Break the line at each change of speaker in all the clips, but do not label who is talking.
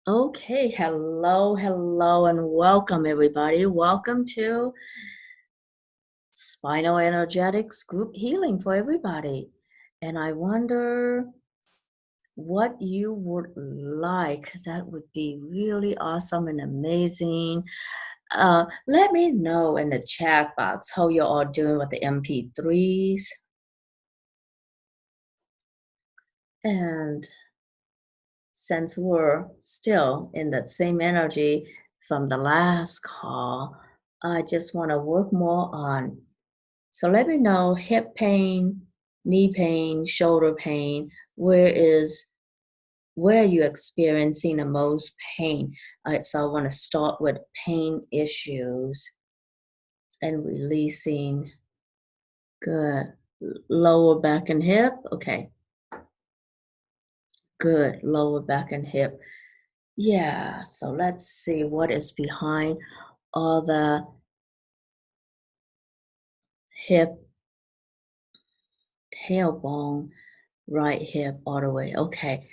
Okay, hello, and welcome, everybody. Welcome to Spinal Energetics Group Healing for everybody. And I wonder what you would like. That would be really awesome and amazing. Let me know in the chat box how you're all doing with the MP3s. And since we're still in that same energy from the last call, I just want to work more on. So let me know hip pain, knee pain, shoulder pain. Where are you experiencing the most pain? So I want to start with pain issues and releasing. Good. Lower back and hip. Okay. Good. Lower back and hip. Yeah. So let's see what is behind all the hip, tailbone, right hip all the way. Okay.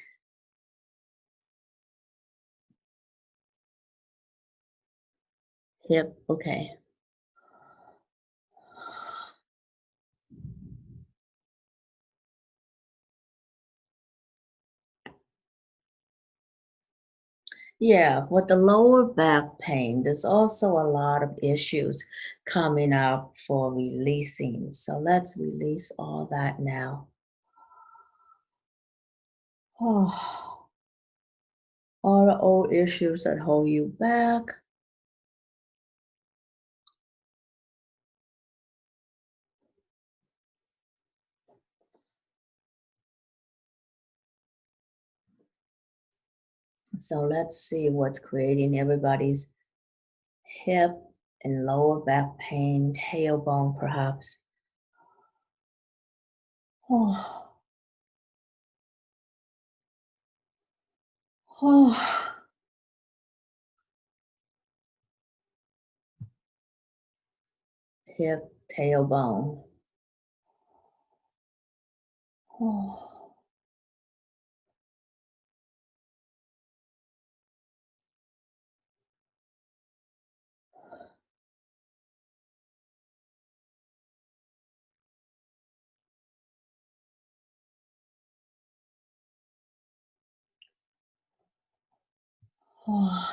Hip. Okay. Yeah, with the lower back pain, there's also a lot of issues coming up for releasing. So let's release all that now. Oh, all the old issues that hold you back. So let's see what's creating everybody's hip and lower back pain, tailbone perhaps. Oh, oh, hip, tailbone. Oh, oh.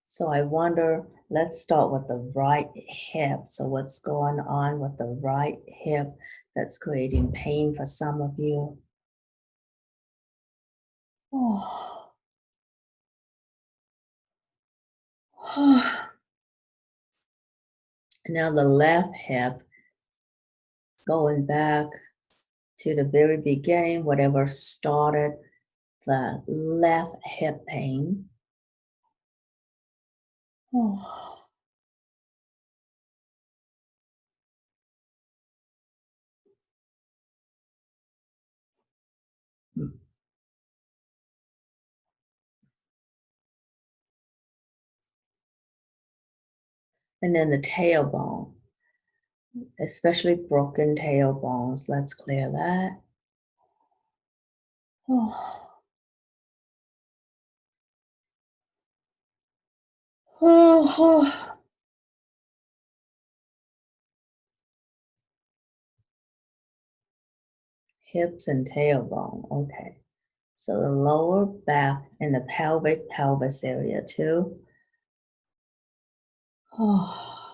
So I wonder, let's start with the right hip. So what's going on with the right hip that's creating pain for some of you? Oh, oh. Now the left hip, going back to the very beginning, whatever started the left hip pain. Oh. And then the tailbone, especially broken tailbones. Let's clear that. Oh. Oh, oh. Hips and tailbone. Okay. So the lower back and the pelvic pelvis area too. Oh.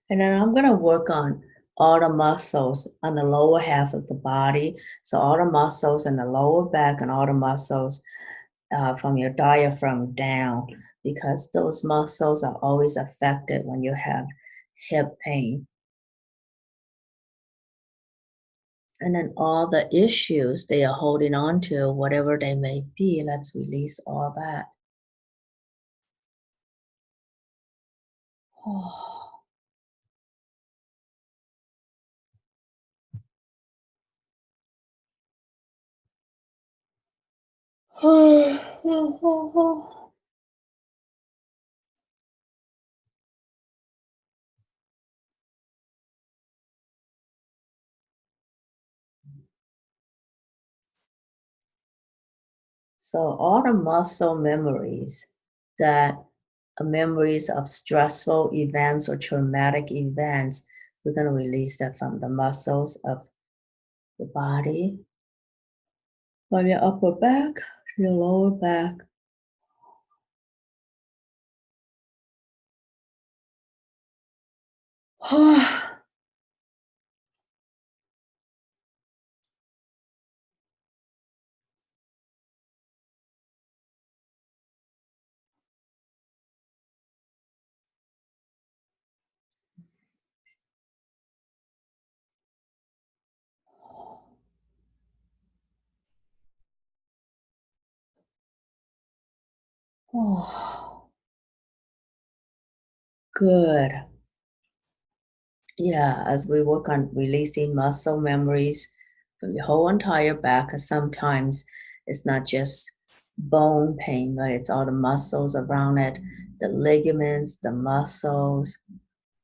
And then I'm going to work on all the muscles on the lower half of the body. So all the muscles in the lower back and all the muscles from your diaphragm down, because those muscles are always affected when you have hip pain. And then all the issues they are holding on to, whatever they may be, let's release all that. Oh. So all the muscle memories that memories of stressful events or traumatic events, we're going to release that from the muscles of the body, from your upper back, your lower back. Good. Yeah, as we work on releasing muscle memories from your whole entire back, 'cause sometimes it's not just bone pain, but it's all the muscles around it, the ligaments, the muscles,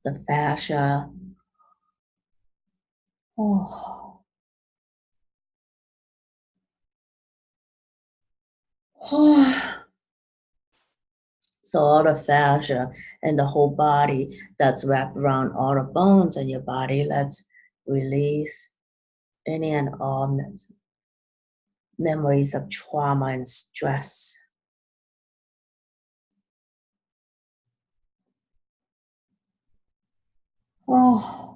the fascia. Oh. So all the fascia and the whole body that's wrapped around all the bones in your body, let's release any and all memories of trauma and stress. Oh.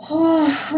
Oh.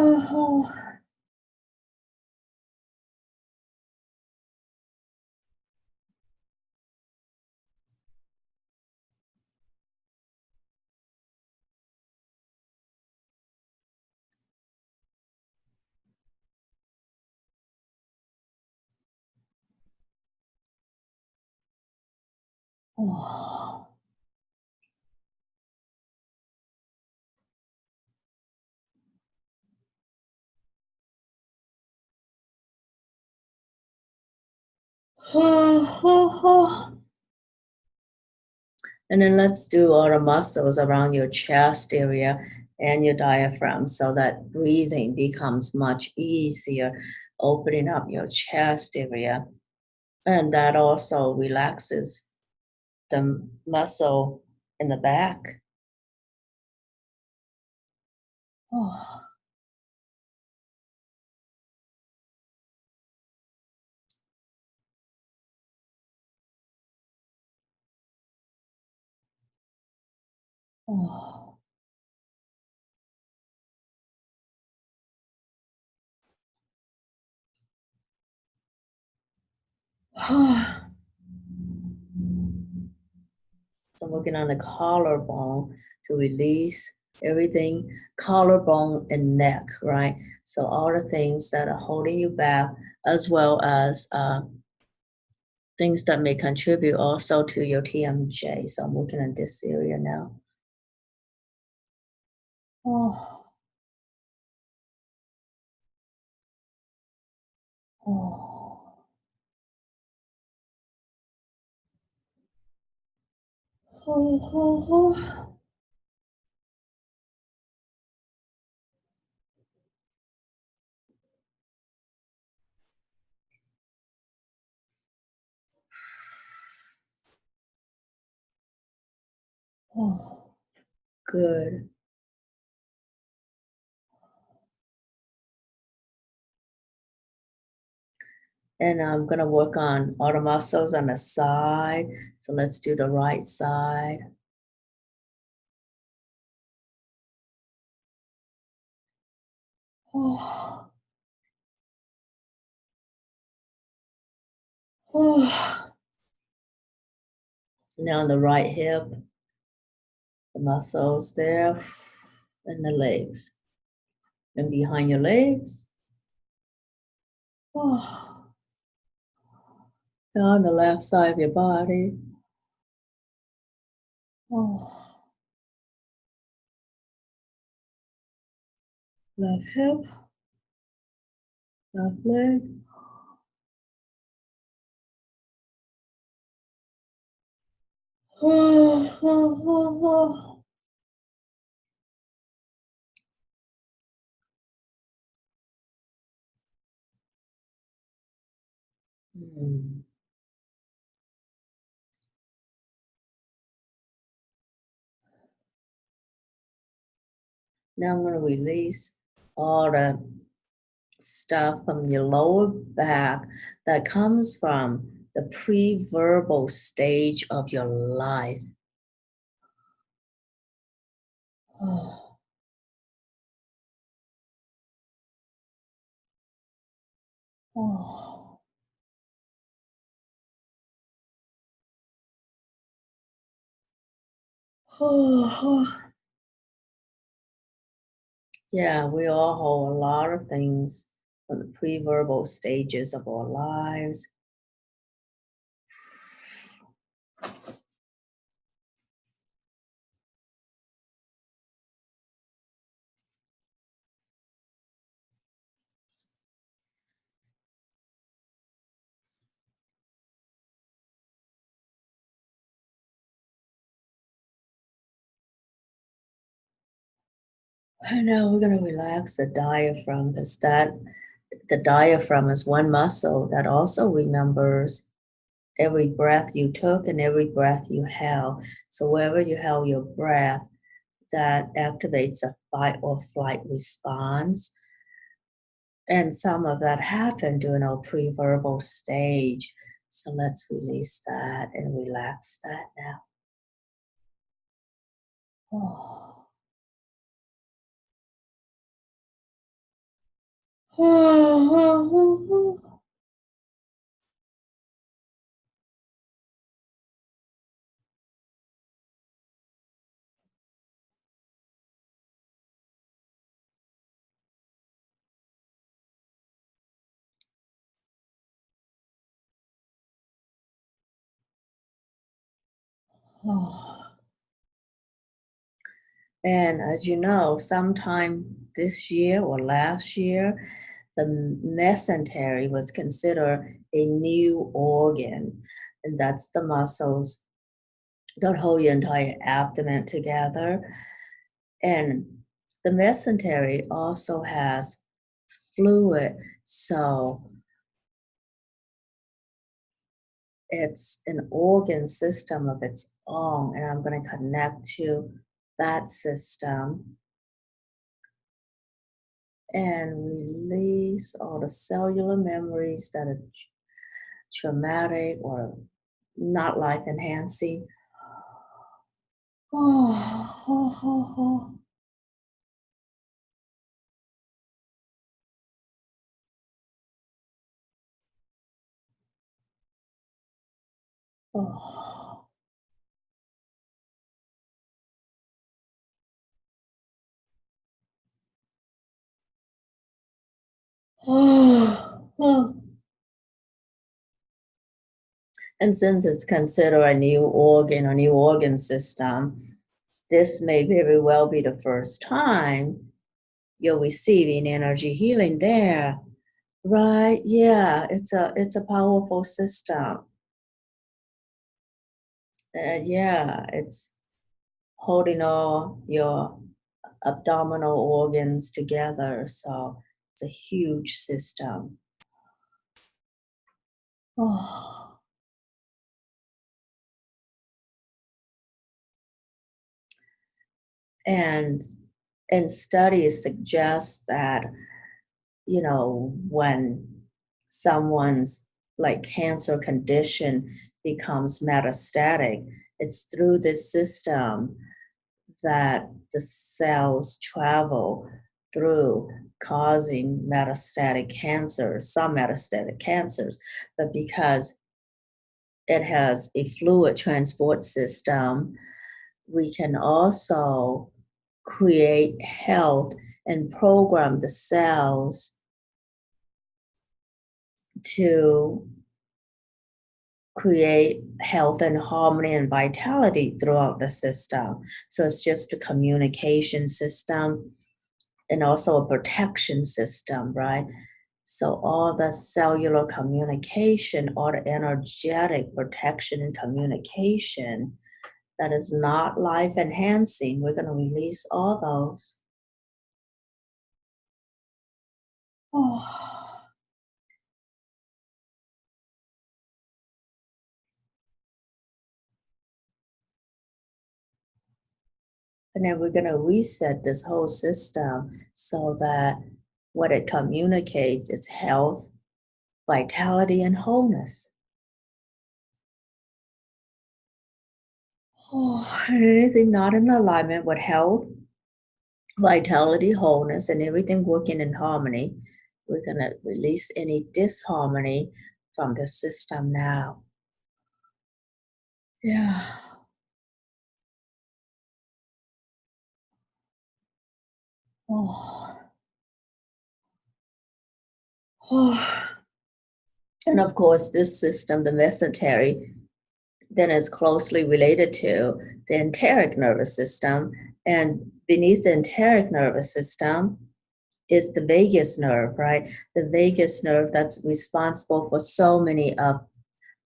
And then let's do all the muscles around your chest area and your diaphragm so that breathing becomes much easier, opening up your chest area. And that also relaxes the muscle in the back. Oh. Oh. So I'm working on the collarbone to release everything, collarbone and neck, right? So all the things that are holding you back, as well as things that may contribute also to your TMJ. So I'm working on this area now. Oh. Oh. Oh. Oh. Good. And I'm gonna work on all the muscles on the side. So let's do the right side. Oh. Oh. Now on the right hip, the muscles there, and the legs. And behind your legs. Oh. Now on the left side of your body. Oh. Left hip, left leg. Oh. Mm. Now I'm going to release all the stuff from your lower back that comes from the pre-verbal stage of your life. Oh, oh, oh. Yeah, we all hold a lot of things from the pre-verbal stages of our lives. And now we're going to relax the diaphragm because the diaphragm is one muscle that also remembers every breath you took and every breath you held. So wherever you held your breath, that activates a fight or flight response. And some of that happened during our pre-verbal stage. So let's release that and relax that now. Oh. And as you know, sometime this year or last year, the mesentery was considered a new organ. And that's the muscles that hold your entire abdomen together. And the mesentery also has fluid, so it's an organ system of its own. And I'm going to connect to that system and release all the cellular memories that are traumatic or not life enhancing. Oh, oh, oh, oh, oh, oh. And since it's considered a new organ or new organ system, this may very well be the first time you're receiving energy healing there. Right? Yeah, it's a powerful system. Yeah, it's holding all your abdominal organs together. So it's a huge system. Oh. And and studies suggest that, when someone's like cancer condition becomes metastatic, it's through this system that the cells travel through, causing metastatic cancer, some metastatic cancers. But because it has a fluid transport system, we can also create health and program the cells to create health and harmony and vitality throughout the system. So it's just a communication system and also a protection system, right? So all the cellular communication, all the energetic protection and communication that is not life enhancing, we're going to release all those. Oh. And then we're going to reset this whole system so that what it communicates is health, vitality, and wholeness. Oh, and anything not in alignment with health, vitality, wholeness, and everything working in harmony, we're going to release any disharmony from the system now. Yeah. Oh. Oh. And of course, this system, the mesentery, then is closely related to the enteric nervous system. And beneath the enteric nervous system is the vagus nerve, right? The vagus nerve that's responsible for so many of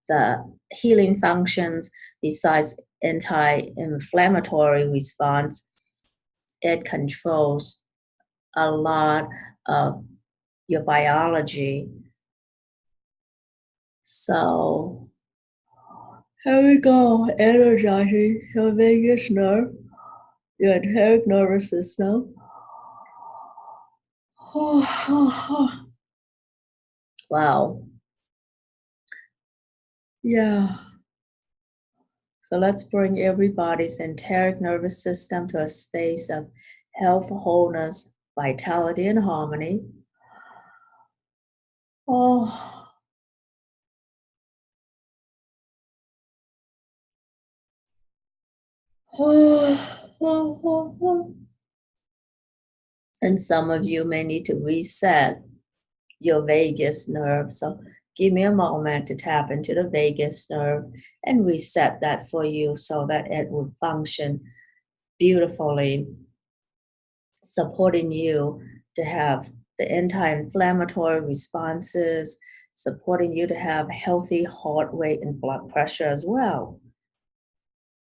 the healing functions besides anti-inflammatory response. It controls a lot of your biology. So here we go, energizing your vagus nerve, your enteric nervous system. Wow. Yeah. So let's bring everybody's enteric nervous system to a space of health, wholeness, vitality, and harmony. Oh. And some of you may need to reset your vagus nerve. So give me a moment to tap into the vagus nerve and reset that for you so that it will function beautifully, supporting you to have the anti-inflammatory responses, supporting you to have healthy heart rate and blood pressure as well.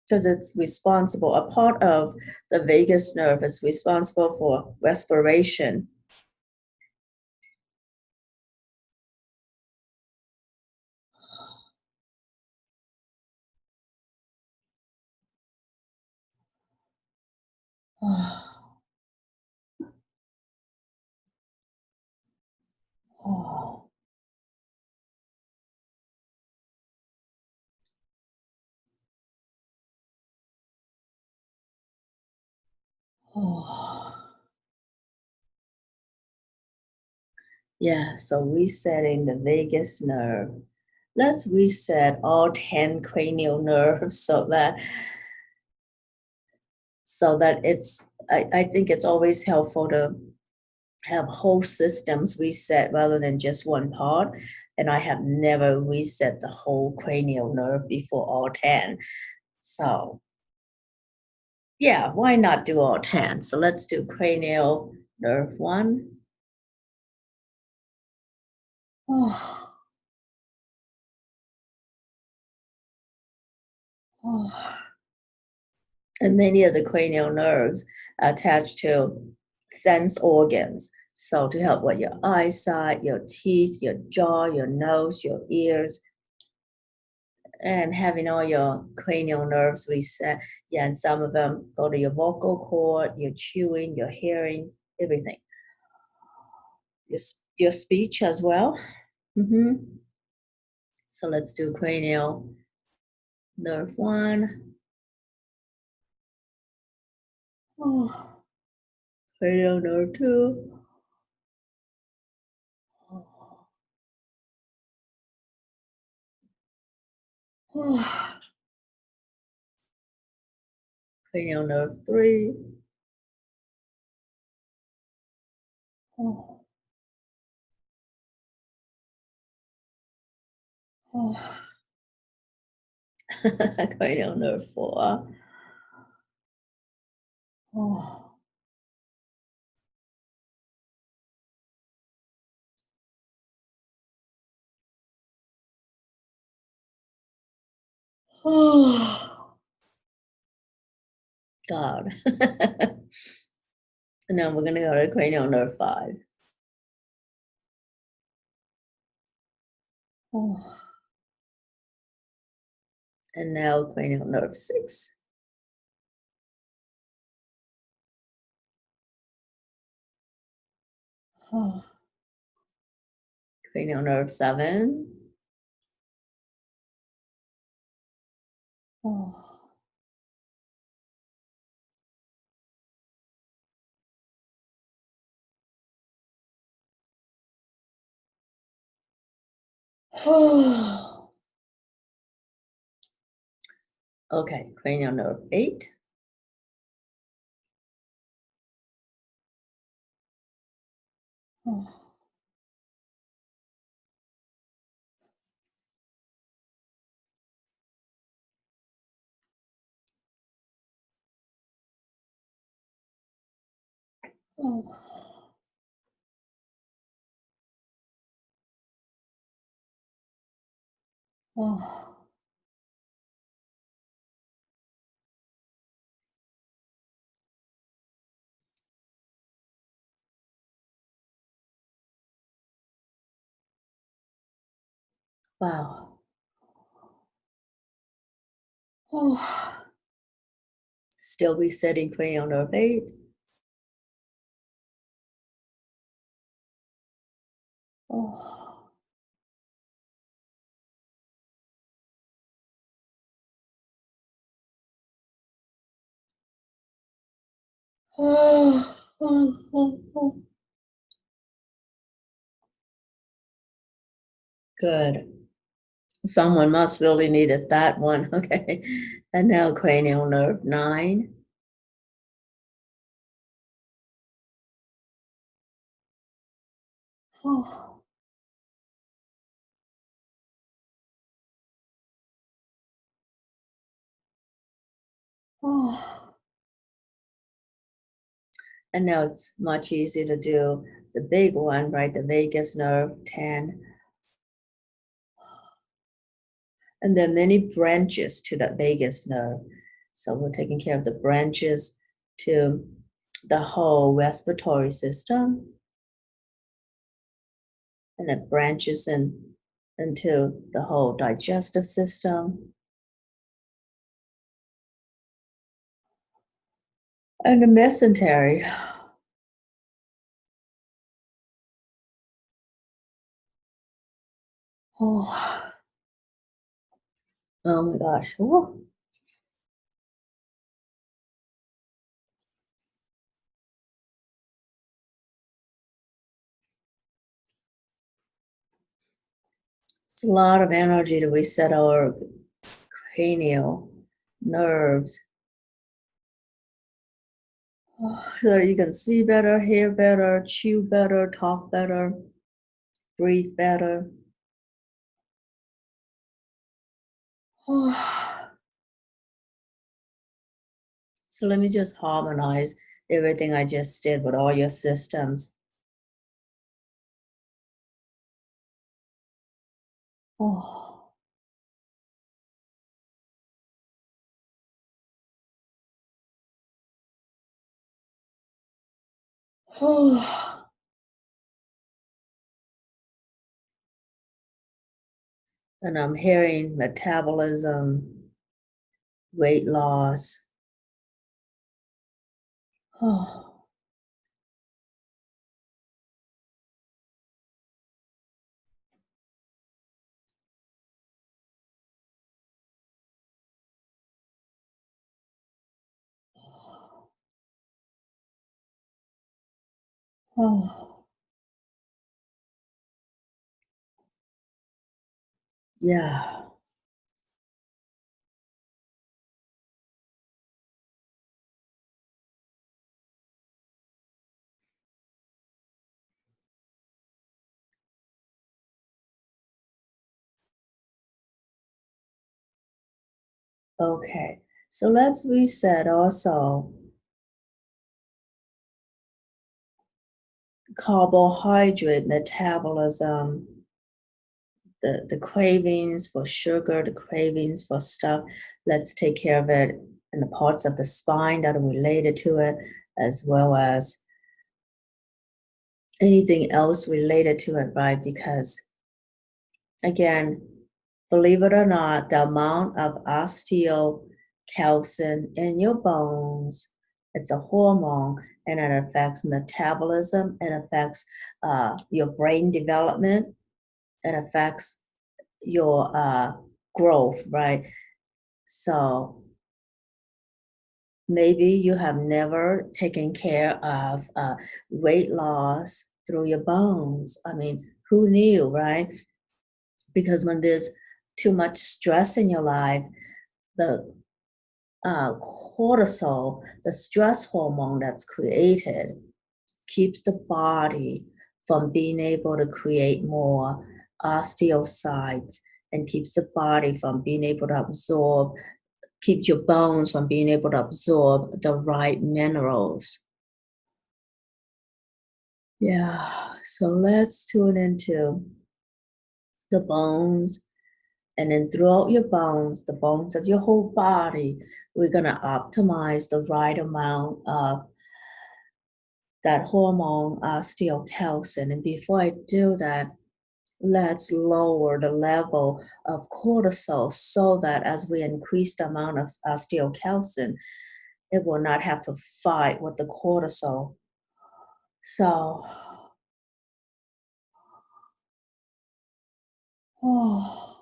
Because it's responsible, a part of the vagus nerve is responsible for respiration. Yeah, so resetting the vagus nerve. Let's reset all 10 cranial nerves so that I think it's always helpful to have whole systems reset rather than just one part. And I have never reset the whole cranial nerve before all 10. So yeah, why not do all 10? So let's do cranial nerve one. Oh, oh. And many of the cranial nerves are attached to sense organs. So to help with your eyesight, your teeth, your jaw, your nose, your ears, and having all your cranial nerves reset. Yeah, and some of them go to your vocal cord, your chewing, your hearing, everything. Your speech as well. So let's do cranial nerve one. Oh, cranial nerve two. Oh, cranial nerve three. Oh, oh. Cranial nerve four. Oh, oh. God. And now we're going to go to cranial nerve five. Oh. And now cranial nerve six. Cranial nerve 7. Okay, cranial nerve 8. Wow. Still resetting cranial nerve 8. Good. Someone must really needed that one. Okay. And now cranial nerve 9. And now it's much easier to do the big one, right? The vagus nerve 10. And there are many branches to that vagus nerve. So we're taking care of the branches to the whole respiratory system, and it branches into the whole digestive system and the mesentery. Oh, oh my gosh. Woo. It's a lot of energy to reset our cranial nerves so that you can see better, hear better, chew better, talk better, breathe better. So let me just harmonize everything I just did with all your systems. Oh. And I'm hearing metabolism, weight loss. Oh, oh, yeah. Okay. So let's reset also carbohydrate metabolism, the cravings for sugar, the cravings for stuff. Let's take care of it in the parts of the spine that are related to it, as well as anything else related to it, right? Because again, believe it or not, the amount of osteocalcin in your bones It's a hormone, and it affects metabolism. It affects your brain development. It affects your growth, right? So maybe you have never taken care of weight loss through your bones. I mean, who knew, right? Because when there's too much stress in your life, the cortisol, the stress hormone that's created, keeps the body from being able to create more osteocytes and keeps the body from being able to absorb, keep your bones from being able to absorb the right minerals. Yeah, so let's tune into the bones. And then throughout your bones, the bones of your whole body, we're going to optimize the right amount of that hormone, osteocalcin. And before I do that, let's lower the level of cortisol so that as we increase the amount of osteocalcin, it will not have to fight with the cortisol. So, oh,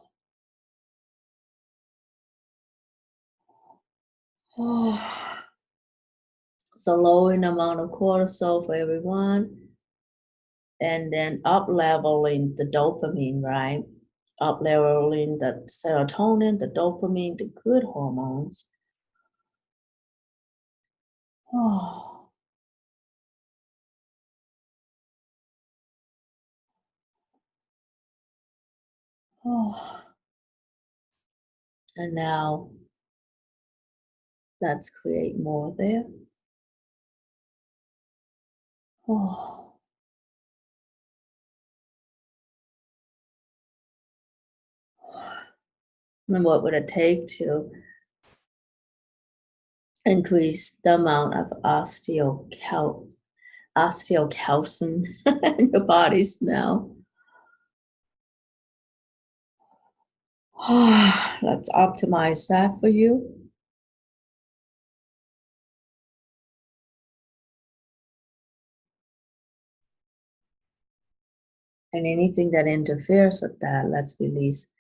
oh. So lowering the amount of cortisol for everyone, and then up leveling the dopamine, right? Up leveling the serotonin, the dopamine, the good hormones. Oh, oh. And now let's create more there. Oh. And what would it take to increase the amount of osteocalcin in your bodies now? Let's optimize that for you. And anything that interferes with that, let's release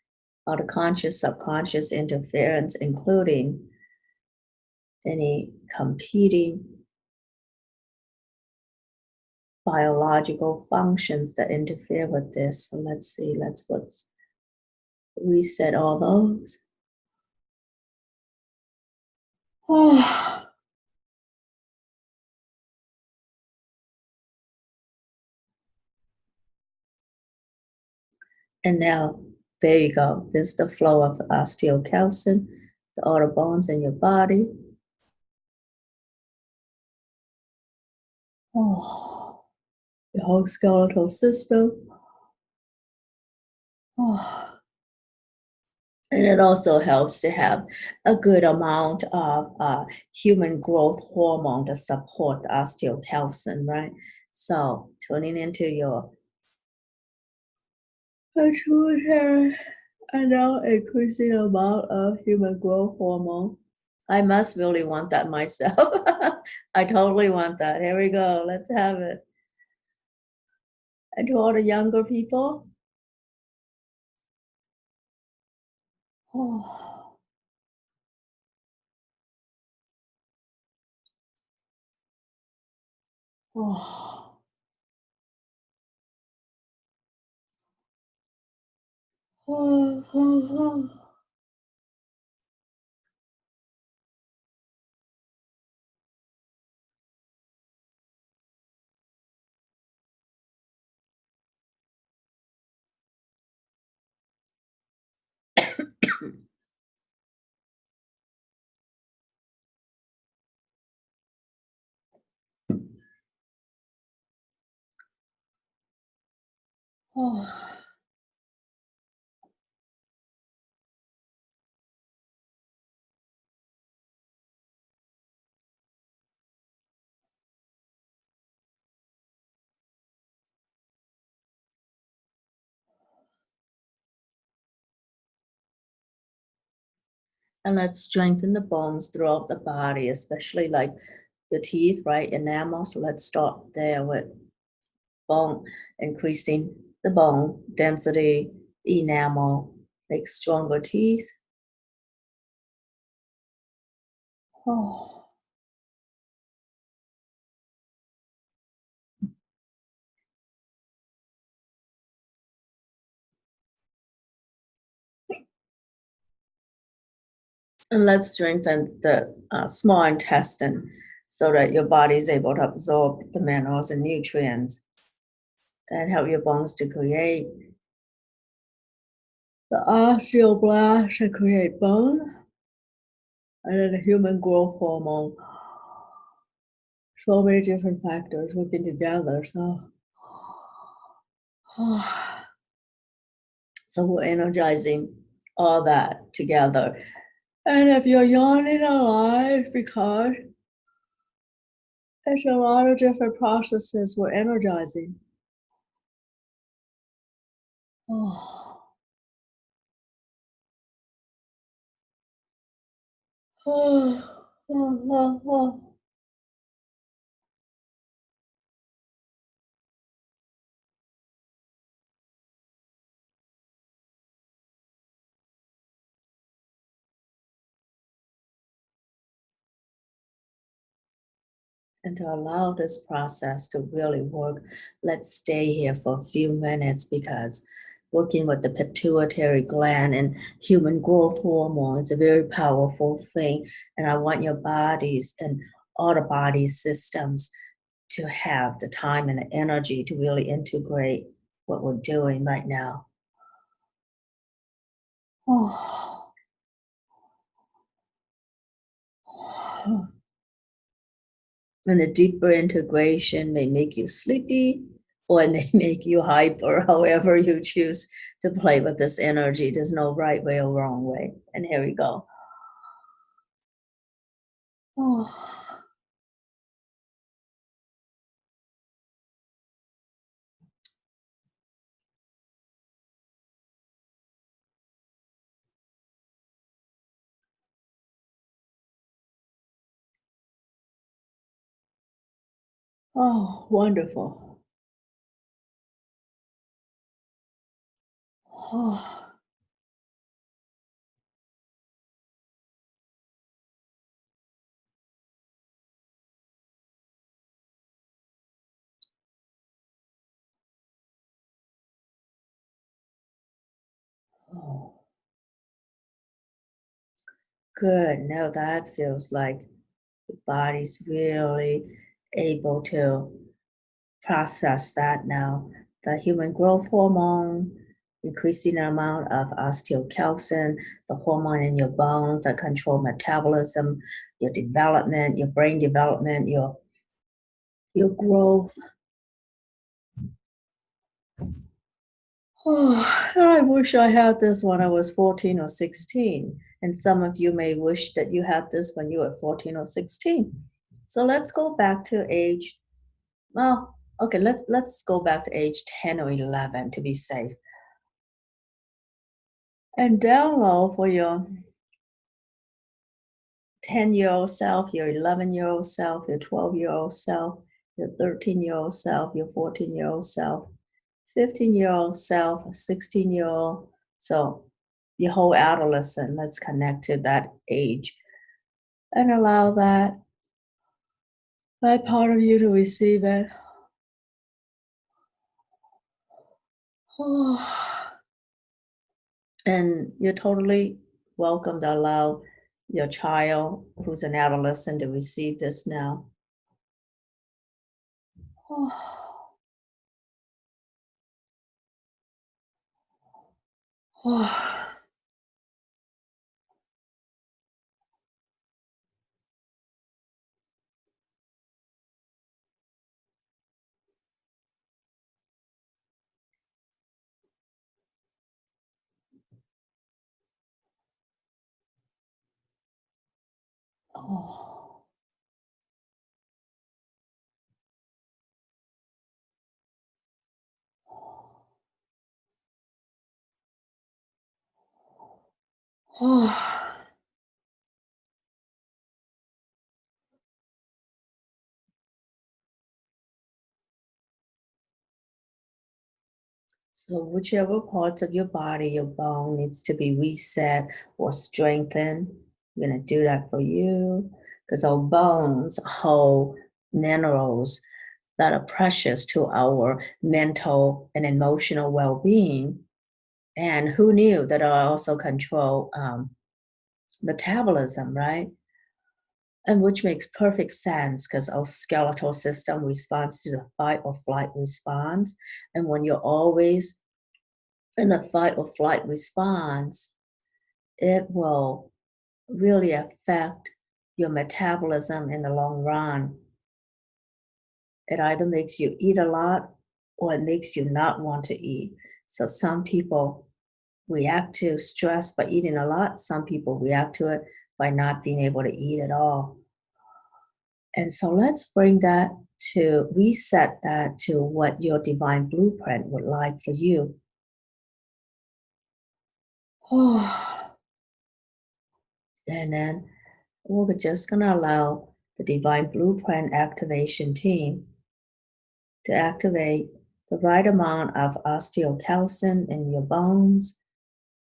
all the conscious, subconscious interference, including any competing biological functions that interfere with this. So let's see, let's reset all those. Oh, and now, there you go. This is the flow of osteocalcin, the all the bones in your body. Oh, your whole skeletal system. Oh. And it also helps to have a good amount of human growth hormone to support the osteocalcin, right? So tuning into your pituitary and now increasing the amount of human growth hormone. I must really want that myself. I totally want that. Here we go. Let's have it. And to all the younger people, oh, oh, oh, oh, oh. And let's strengthen the bones throughout the body, especially like your teeth, right? Enamel. So let's start there with bone, increasing the bone density, the enamel, make stronger teeth. Oh. And let's strengthen the small intestine so that your body is able to absorb the minerals and nutrients and help your bones to create the osteoblast to create bone, and then the human growth hormone. So many different factors working together. So we're energizing all that together. And if you're yawning a lot, it's because it's a lot of different processes we're energizing. Oh. And to allow this process to really work, let's stay here for a few minutes because working with the pituitary gland and human growth hormone is a very powerful thing. And I want your bodies and all the body systems to have the time and the energy to really integrate what we're doing right now. And a deeper integration may make you sleepy or it may make you hyper, however you choose to play with this energy. There's no right way or wrong way. And here we go. Oh, oh, wonderful. Oh, oh, good. Now that feels like the body's really able to process that now. The human growth hormone, increasing the amount of osteocalcin, the hormone in your bones that control metabolism, your development, your brain development, your growth. Oh, I wish I had this when I was 14 or 16. And some of you may wish that you had this when you were 14 or 16. So let's go back to age, well, okay, let's go back to age 10 or 11 to be safe. And download for your 10-year-old self, your 11-year-old self, your 12-year-old self, your 13-year-old self, your 14-year-old self, 15-year-old self, 16-year-old. So your whole adolescent, let's connect to that age and allow that part of you to receive it. And you're totally welcome to allow your child who's an adolescent to receive this now. Oh. Oh. So, whichever parts of your body, your bone needs to be reset or strengthened, I'm going to do that for you because our bones hold minerals that are precious to our mental and emotional well being. And who knew that I also control metabolism, right? And which makes perfect sense because our skeletal system responds to the fight or flight response. And when you're always in the fight or flight response, it will really affect your metabolism in the long run. It either makes you eat a lot or it makes you not want to eat. So some people react to stress by eating a lot, some people react to it by not being able to eat at all. And so let's bring that to reset that to what your divine blueprint would like for you. And then we're just going to allow the divine blueprint activation team to activate the right amount of osteocalcin in your bones,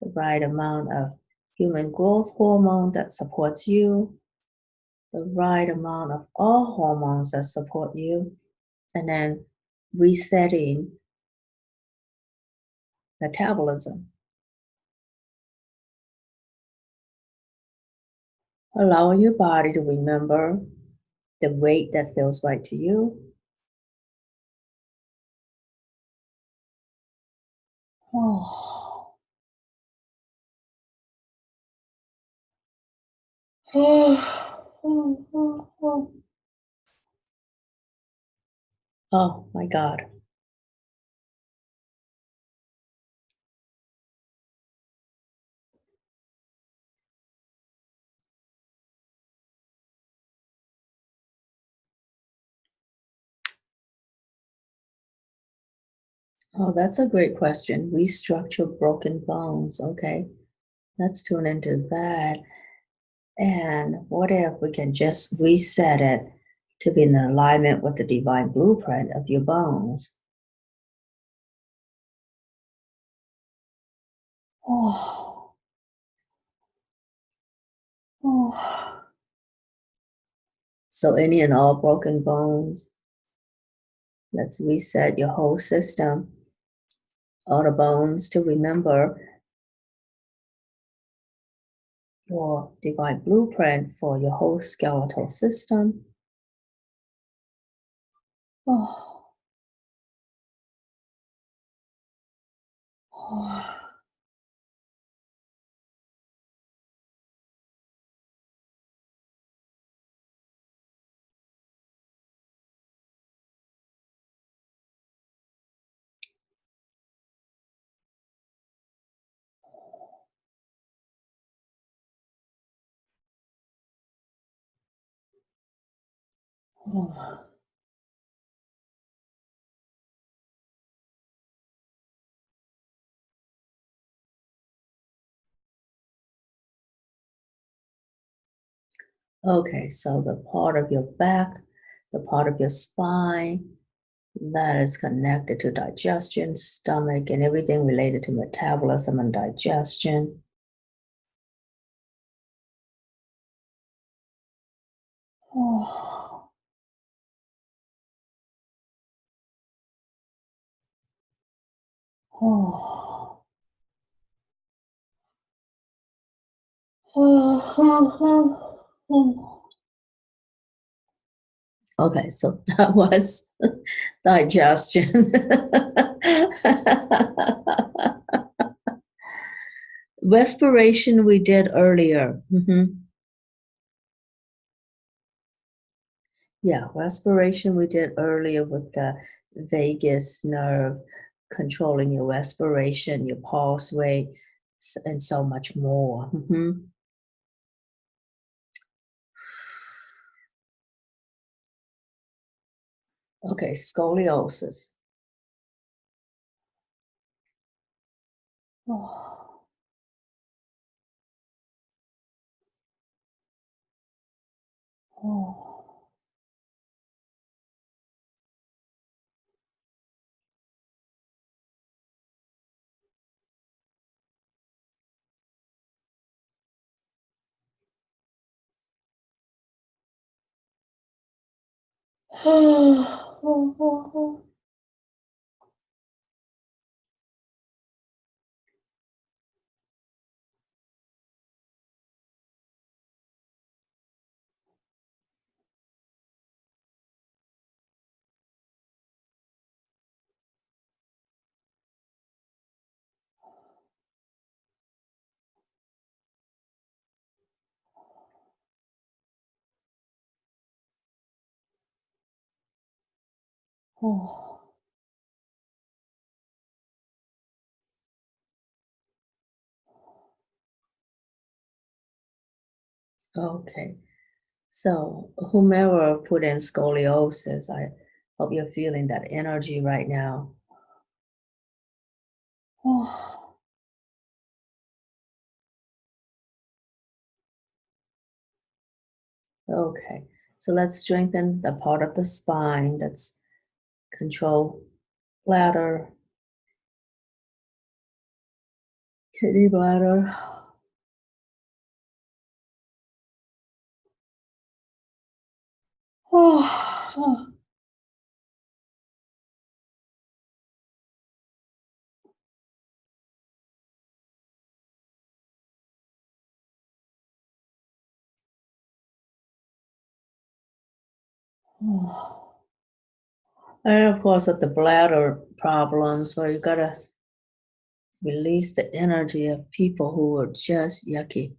the right amount of human growth hormone that supports you, the right amount of all hormones that support you, and then resetting metabolism, allowing your body to remember the weight that feels right to you. Oh, oh my God. Oh, that's a great question. Restructure broken bones. Okay, let's tune into that. And what if we can just reset it to be in alignment with the divine blueprint of your bones? Oh, oh. So, any and all broken bones, let's reset your whole system, all the bones to remember your divine blueprint for your whole skeletal system. Oh, oh, oh. Okay, so the part of your back, the part of your spine that is connected to digestion, stomach, and everything related to metabolism and digestion. Oh, oh, oh. Okay, so that was digestion. Respiration we did earlier. Yeah, respiration we did earlier with the vagus nerve controlling your respiration, your pulse rate, and so much more. Okay, scoliosis. Oh, oh. Okay. So, whomever put in scoliosis, I hope you're feeling that energy right now. Okay. So let's strengthen the part of the spine that's control bladder, kidney bladder. And of course, with the bladder problem, so you gotta release the energy of people who are just yucky.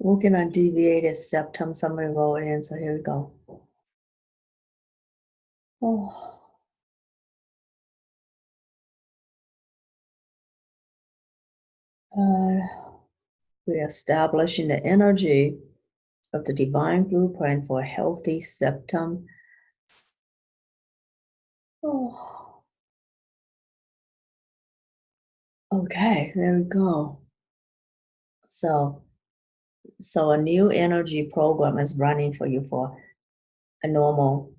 Working on deviated septum, somebody wrote in, so here we go. Oh, uh, we're establishing the energy of the divine blueprint for a healthy septum. Oh, okay, there we go. So, so a new energy program is running for you for a normal,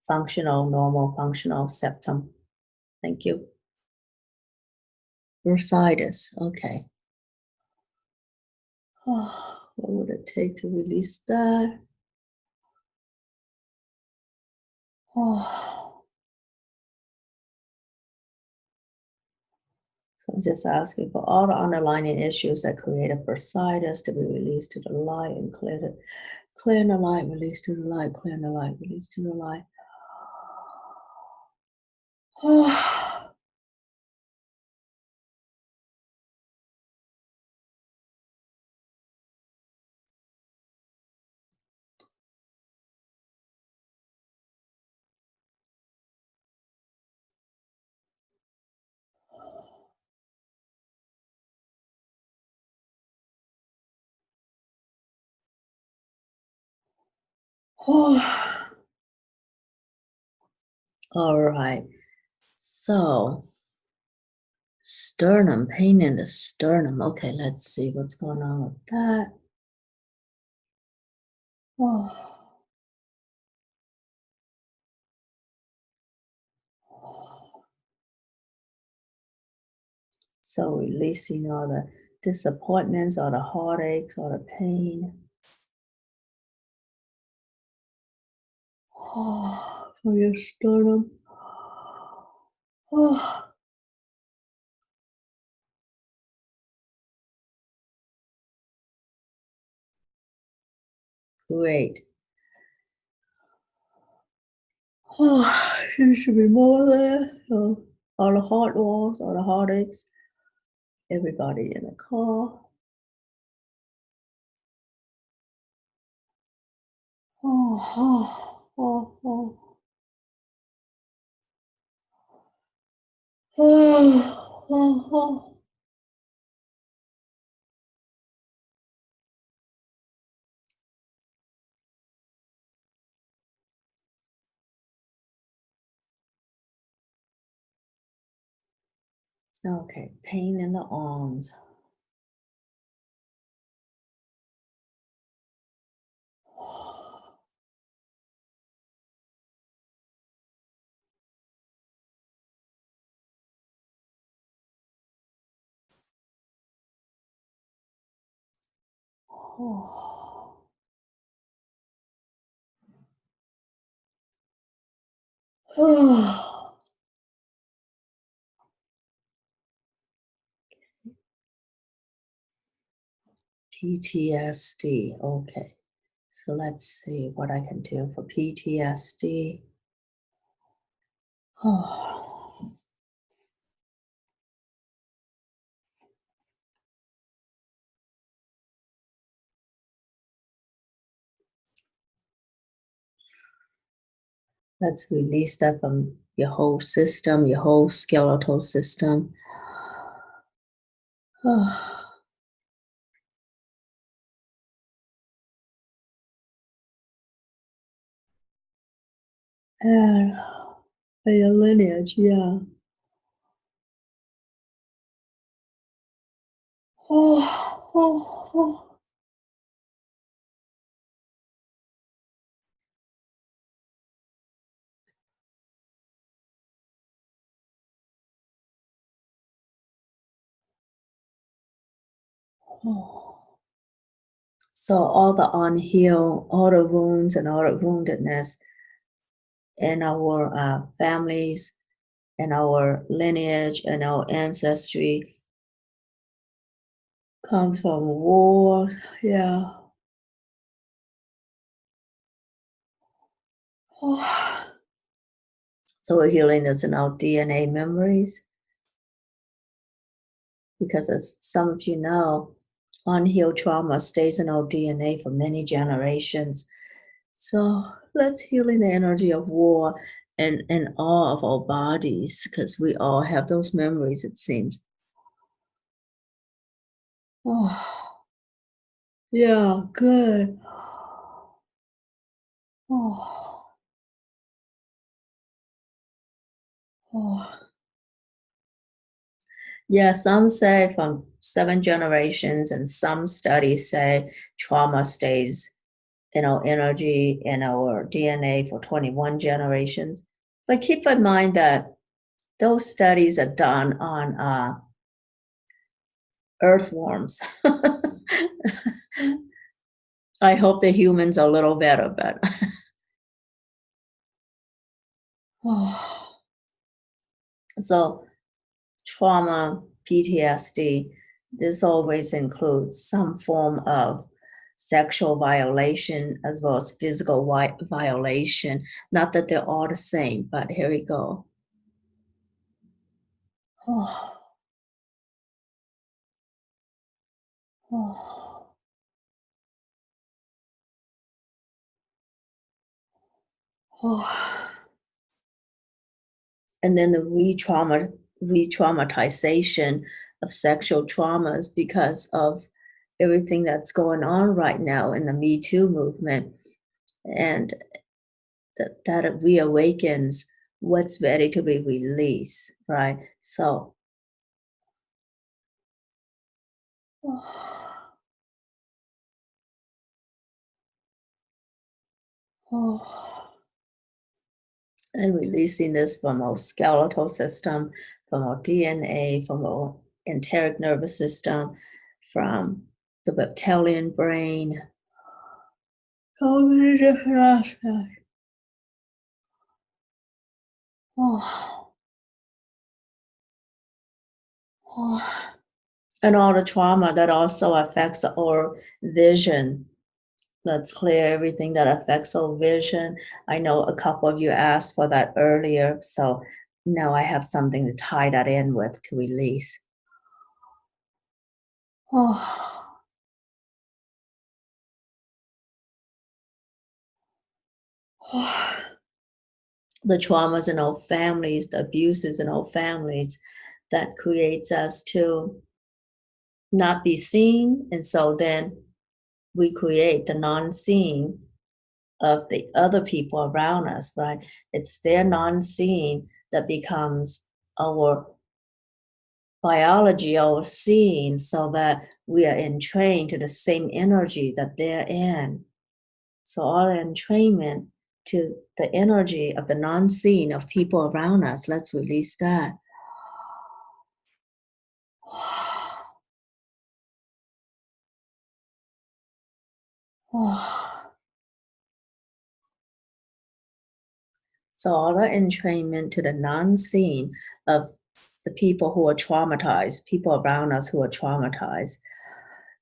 functional septum. Thank you. Bursitis. Okay. What would it take to release that? Oh, so I'm just asking for all the underlying issues that create a bursitis to be released to the light and clear it. Clear in the light, release to the light, clear in the light, release to the light. All right. So, sternum, pain in the sternum. Okay, let's see what's going on with that. So, releasing all the disappointments, all the heartaches, all the pain. For your sternum. Great. There should be more there. So, all the heart walls, all the heartaches, everybody in the car. Oh, oh, oh, oh, oh, oh. Okay, pain in the arms. PTSD. Okay. So let's see what I can do for PTSD. Oh, let's release that from your whole system, your whole skeletal system. Oh, and your lineage, yeah. Oh, oh, oh, oh. So all the unhealed, all the wounds and all the woundedness in our families, in our lineage, and our ancestry come from war. Yeah. Oh. So we're healing this in our DNA memories because, as some of you know, unhealed trauma stays in our DNA for many generations. So let's heal in the energy of war and all of our bodies because we all have those memories, it seems. Oh, yeah, good. Oh, oh. Yeah, some say from 7 generations, and some studies say trauma stays in our energy and our DNA for 21 generations. But keep in mind that those studies are done on earthworms. I hope the humans are a little better, but so trauma, PTSD, this always includes some form of sexual violation as well as physical violation. Not that they're all the same, but here we go. And then the re-traumatization of sexual traumas because of everything that's going on right now in the Me Too movement, and that it reawakens what's ready to be released, right? So, and releasing this from our skeletal system, from our DNA, from our enteric nervous system, from the reptilian brain, so many different aspects. Oh, oh. And all the trauma that also affects our vision. Let's clear everything that affects our vision. I know a couple of you asked for that earlier, so now I have something to tie that in with to release. Oh, the traumas in our families, the abuses in our families that creates us to not be seen. And so then we create the non-seeing of the other people around us, right? It's their non-seeing that becomes our biology or seeing so that we are entrained to the same energy that they're in. So all the entrainment to the energy of the non-seeing of people around us, let's release that. So all the entrainment to the non-seeing of the people who are traumatized, people around us who are traumatized,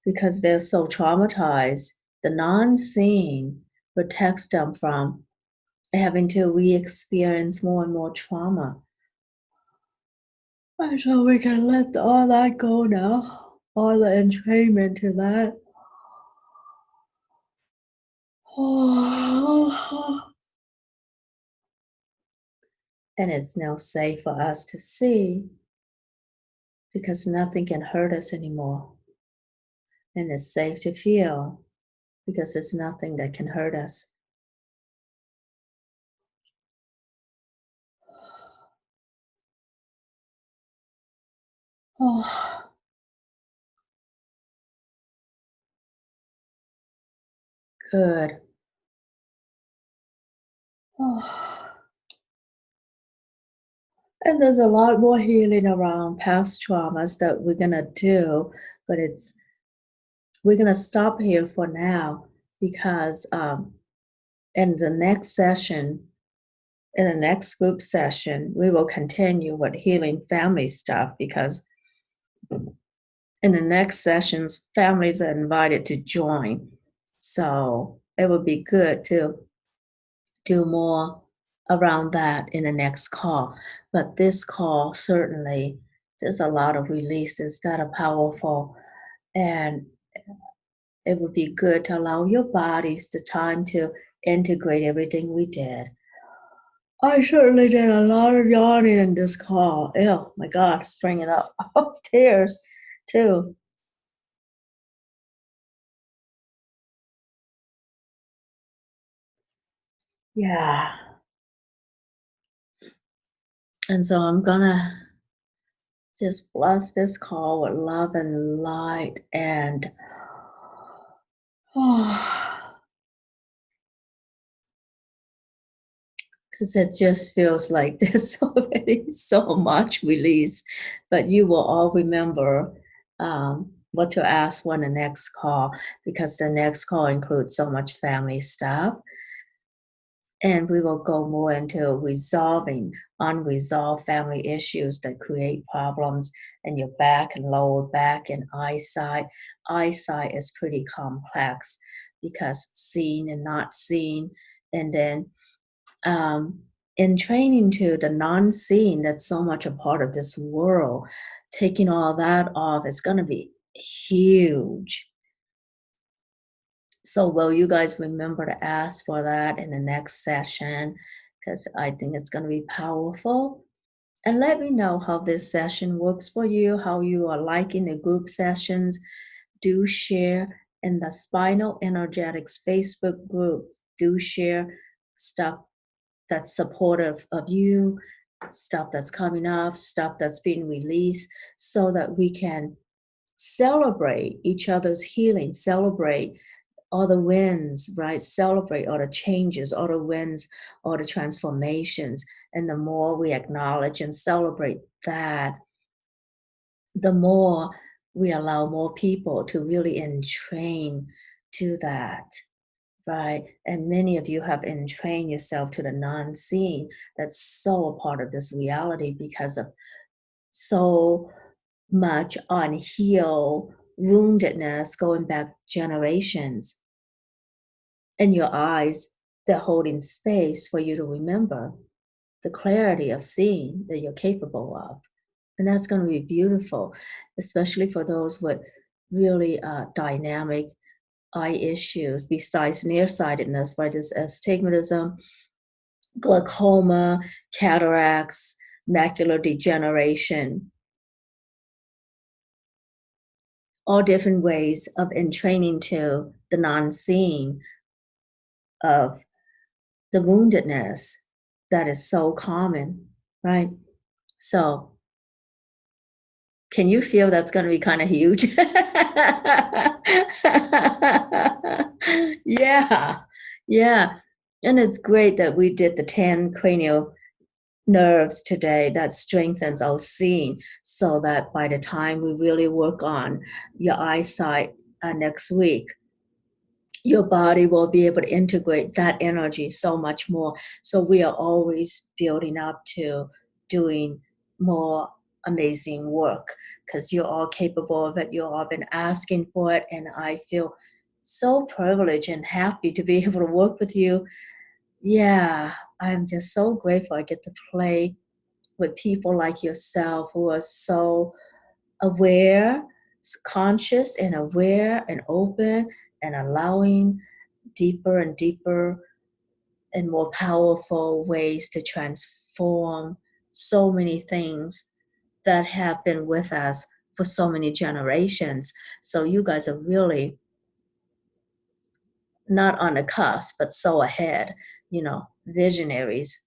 because they're so traumatized, the non-seeing protects them from having to re-experience more and more trauma. And so we can let all that go now, all the entrainment to that. And it's now safe for us to see because nothing can hurt us anymore. And it's safe to feel because there's nothing that can hurt us. Oh, good. Oh. And there's a lot more healing around past traumas that we're gonna do, but we're gonna stop here for now because in the next session, in the next group session, we will continue with healing family stuff because in the next sessions, families are invited to join. So it would be good to do more around that in the next call. But this call, certainly, there's a lot of releases that are powerful. And it would be good to allow your bodies the time to integrate everything we did. I certainly did a lot of yawning in this call. Oh my God, it's bringing up tears too. Yeah. And so I'm gonna just bless this call with love and light and because it just feels like there's already so much release, but you will all remember what to ask when the next call, because the next call includes so much family stuff. And we will go more into resolving unresolved family issues that create problems in your back and lower back and eyesight. Eyesight is pretty complex because seeing and not seeing, and then um, in training to the non-seeing that's so much a part of this world, taking all that off is going to be huge. So will you guys remember to ask for that in the next session? Because I think it's going to be powerful. And let me know how this session works for you, how you are liking the group sessions. Do share in the Spinal Energetics Facebook group. Do share stuff that's supportive of you, stuff that's coming up, stuff that's being released, so that we can celebrate each other's healing, celebrate all the wins, right? Celebrate all the changes, all the wins, all the transformations. And the more we acknowledge and celebrate that, the more we allow more people to really entrain to that, right? And many of you have entrained yourself to the non-seeing. That's so a part of this reality because of so much unhealed woundedness going back generations. And your eyes, they're holding space for you to remember the clarity of seeing that you're capable of. And that's going to be beautiful, especially for those with really dynamic eye issues besides nearsightedness, right? There's astigmatism, glaucoma, cataracts, macular degeneration, all different ways of entraining to the non-seeing of the woundedness that is so common, right? So Can you feel that's gonna be kinda huge? Yeah, yeah, and it's great that we did the 10 cranial nerves today that strengthens our seeing so that by the time we really work on your eyesight, next week, your body will be able to integrate that energy so much more. So we are always building up to doing more amazing work because you're all capable of it. You've all been asking for it. And I feel so privileged and happy to be able to work with you. Yeah, I'm just so grateful I get to play with people like yourself who are so aware, conscious, and aware, and open, and allowing deeper and deeper and more powerful ways to transform so many things that have been with us for so many generations. So you guys are really not on the cusp, but so ahead, visionaries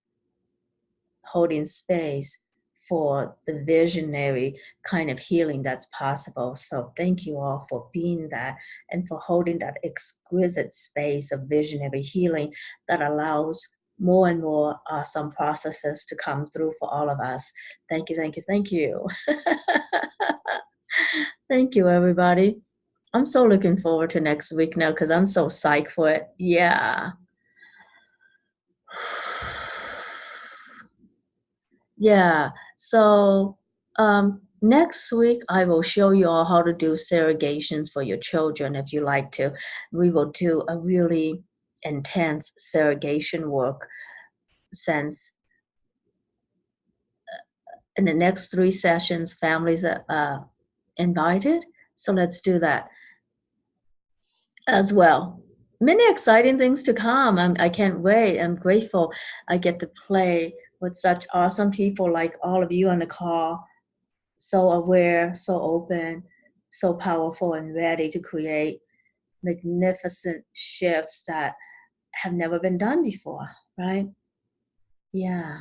holding space for the visionary kind of healing that's possible. So thank you all for being that and for holding that exquisite space of visionary healing that allows more and more awesome processes to come through for all of us. Thank you, thank you, thank you. Thank you, everybody. I'm so looking forward to next week now because I'm so psyched for it. Yeah. Yeah. So next week, I will show you all how to do surrogations for your children if you like to. We will do a really intense surrogation work since in the next 3 sessions, families are invited. So let's do that as well. Many exciting things to come. I can't wait. I'm grateful I get to play with such awesome people like all of you on the call, so aware, so open, so powerful, and ready to create magnificent shifts that have never been done before, right? Yeah.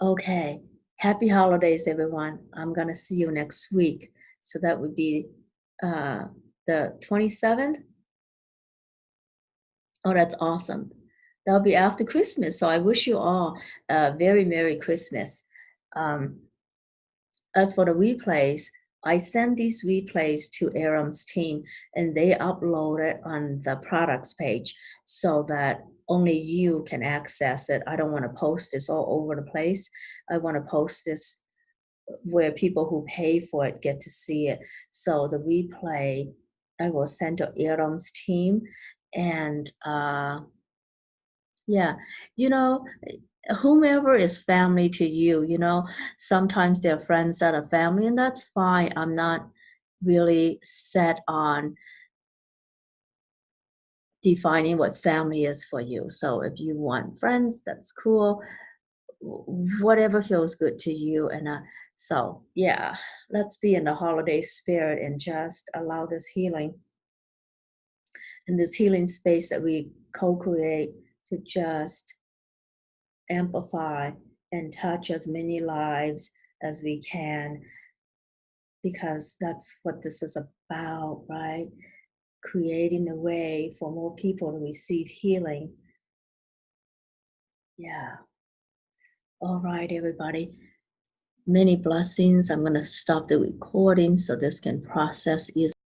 Okay. Happy holidays, everyone. I'm going to see you next week. So that would be uh, the 27th. Oh, that's awesome. That'll be after Christmas. So I wish you all a very Merry Christmas. Um, As for the replays, I send these replays to Aram's team and they upload it on the products page so that only you can access it. I don't want to post this all over the place. I want to post this where people who pay for it get to see it. So the replay I will send to Aram's team and yeah, you know, whomever is family to you, sometimes there are friends that are family, and that's fine. I'm not really set on defining what family is for you. So if you want friends, that's cool. Whatever feels good to you. And so, yeah, let's be in the holiday spirit and just allow this healing and this healing space that we co create to just amplify and touch as many lives as we can because that's what this is about, right? Creating a way for more people to receive healing. Yeah. All right, everybody. Many blessings. I'm going to stop the recording so this can process easily.